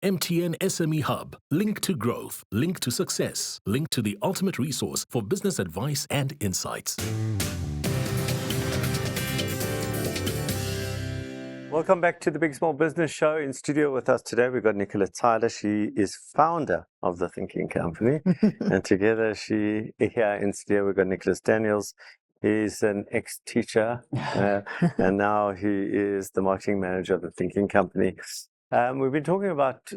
MTN SME Hub. Link to growth. Link to success. Link to the ultimate resource for business advice and insights. Welcome back to the Big Small Business Show. In studio with us today, we've got Nicola Tyler. She is founder of The Thinking Company. And together here in studio, we've got Nicholas Daniels. He's an ex-teacher, and now he is the marketing manager of The Thinking Company. We've been talking about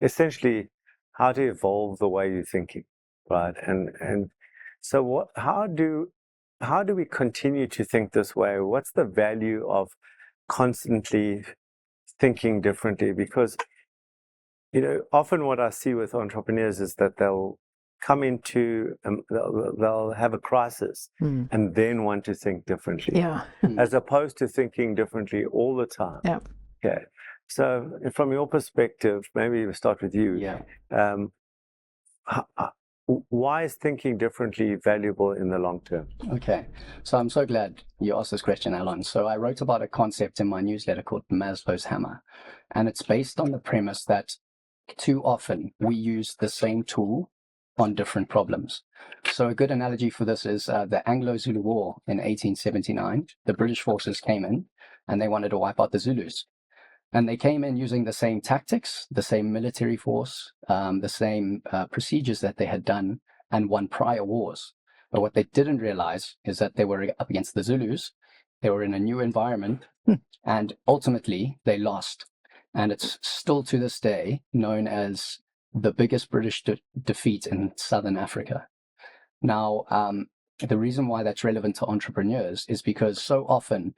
essentially how to evolve the way you're thinking, right? And so how do we continue to think this way? What's the value of constantly thinking differently? Because, often what I see with entrepreneurs is that they'll come into, they'll have a crisis and then want to think differently, as opposed to thinking differently all the time. Yeah. Okay. So from your perspective, maybe we'll start with you. Why is thinking differently valuable in the long term? Okay, so I'm so glad you asked this question, Allon. So I wrote about a concept in my newsletter called Maslow's Hammer, and it's based on the premise that too often we use the same tool on different problems. So a good analogy for this is the Anglo-Zulu War in 1879. The British forces came in and they wanted to wipe out the Zulus. And they came in using the same tactics, the same military force, the same procedures that they had done and won prior wars. But what they didn't realize is that they were up against the Zulus. They were in a new environment, and ultimately they lost. And it's still to this day known as the biggest British defeat in Southern Africa. Now, the reason why that's relevant to entrepreneurs is because so often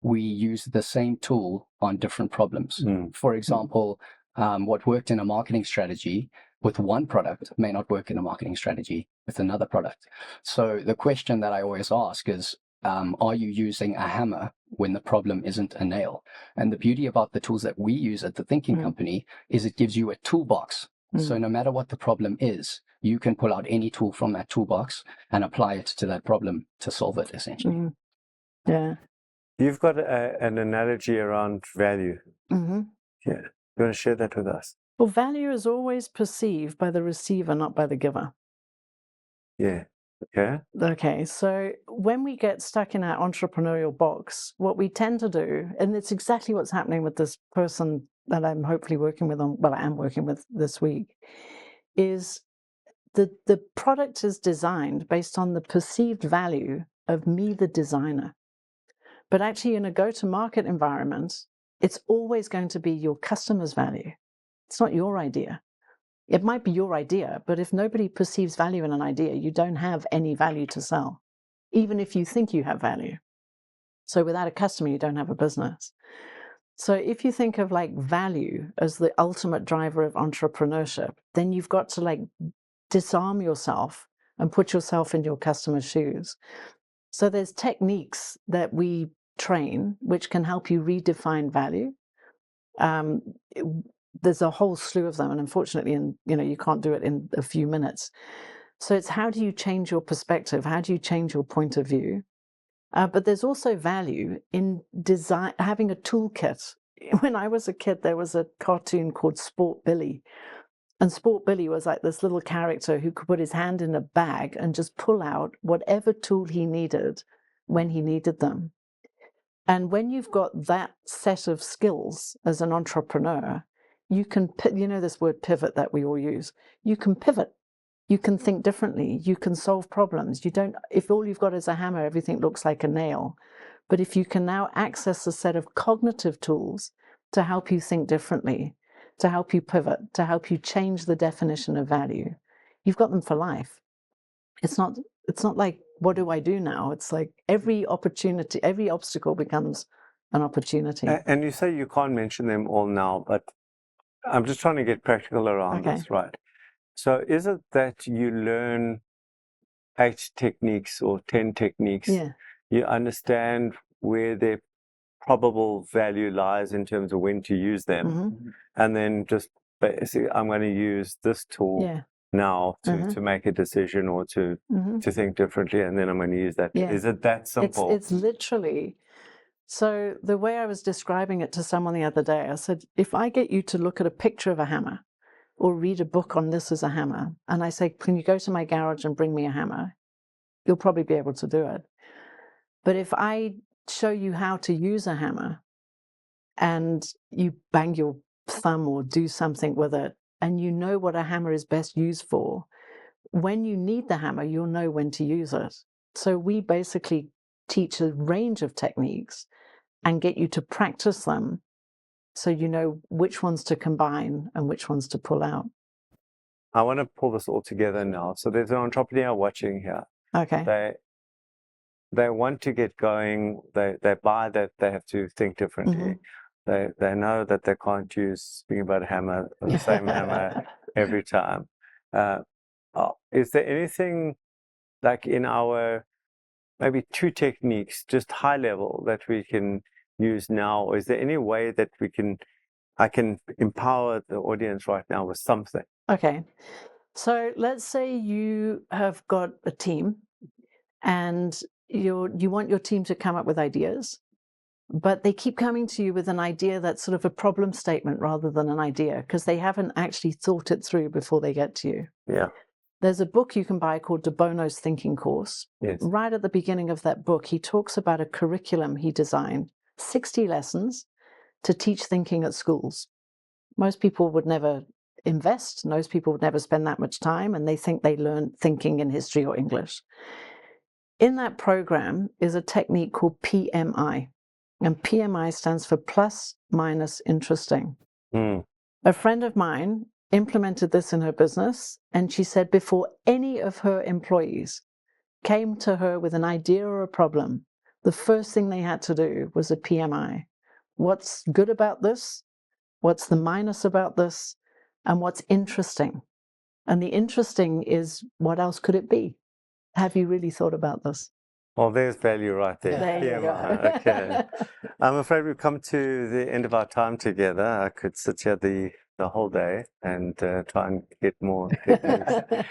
we use the same tool on different problems. For example, what worked in a marketing strategy with one product may not work in a marketing strategy with another product. So the question that I always ask is, are you using a hammer when the problem isn't a nail? And the beauty about the tools that we use at The Thinking Company is it gives you a toolbox. So no matter what the problem is, you can pull out any tool from that toolbox and apply it to that problem to solve it, essentially. Yeah. You've got an analogy around value. Yeah. You want to share that with us? Well, value is always perceived by the receiver, not by the giver. Yeah. Okay. Okay, so when we get stuck in our entrepreneurial box, what we tend to do, and it's exactly what's happening with this person that I'm hopefully working with I am working with this week, is the product is designed based on the perceived value of me, the designer. But actually in a go-to-market environment, it's always going to be your customer's value. It's not your idea. It might be your idea, but if nobody perceives value in an idea, you don't have any value to sell, even if you think you have value. So without a customer, you don't have a business. So if you think of like value as the ultimate driver of entrepreneurship, then you've got to disarm yourself and put yourself in your customer's shoes. So there's techniques that we train which can help you redefine value. There's a whole slew of them, and unfortunately, you can't do it in a few minutes. So it's how do you change your perspective? How do you change your point of view? But there's also value in design, having a toolkit. When I was a kid, there was a cartoon called Sport Billy. And Sport Billy was like this little character who could put his hand in a bag and just pull out whatever tool he needed when he needed them. And when you've got that set of skills as an entrepreneur, you can, this word pivot that we all use, you can pivot. You can think differently. You can solve problems. If all you've got is a hammer, everything looks like a nail. But if you can now access a set of cognitive tools to help you think differently, to help you pivot, to help you change the definition of value, you've got them for life. It's not like, what do I do now? It's like every opportunity, every obstacle becomes an opportunity. And you say you can't mention them all now, but I'm just trying to get practical around this, right? So is it that you learn 8 techniques or 10 techniques? Yeah. You understand where their probable value lies in terms of when to use them. And then just basically, I'm going to use this tool now to make a decision or to think differently. And then I'm going to use that. Is it that simple? It's literally So the way I was describing it to someone the other day, I said, if I get you to look at a picture of a hammer or read a book on this as a hammer, and I say, can you go to my garage and bring me a hammer? You'll probably be able to do it. But if I show you how to use a hammer and you bang your thumb or do something with it, and you know what a hammer is best used for, when you need the hammer, you'll know when to use it. So we basically teach a range of techniques and get you to practice them so you know which ones to combine and which ones to pull out. I want to pull this all together now. So there's an entrepreneur watching here. Okay. They want to get going. They buy that they have to think differently. They know that they can't use, speaking about a hammer, the same hammer every time. Is there anything like in our maybe 2 techniques, just high level, that we can use now? Or is there any way that I can empower the audience right now with something? Okay. So let's say you have got a team and you want your team to come up with ideas, but they keep coming to you with an idea that's sort of a problem statement rather than an idea, because they haven't actually thought it through before they get to you. Yeah. There's a book you can buy called De Bono's Thinking Course. Yes. Right at the beginning of that book, he talks about a curriculum he designed, 60 lessons to teach thinking at schools. Most people would never invest. Most people would never spend that much time, and they think they learn thinking in history or English. In that program is a technique called PMI, and PMI stands for plus, minus, interesting. A friend of mine implemented this in her business, and she said before any of her employees came to her with an idea or a problem, the first thing they had to do was a PMI. What's good about this? What's the minus about this? And what's interesting? And the interesting is, what else could it be? Have you really thought about this? Well, there's value right there. There you go. Okay. I'm afraid we've come to the end of our time together. I could sit here the whole day and try and get more techniques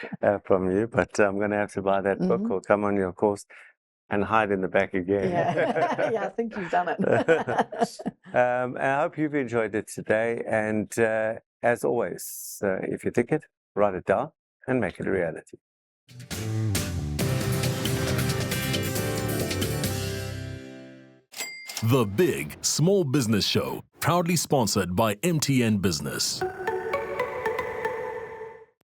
from you, but I'm going to have to buy that book or come on your course and hide in the back again. Yeah, I think you've done it. And I hope you've enjoyed it today. And as always, if you think it, write it down and make it a reality. The Big Small Business Show, proudly sponsored by MTN Business.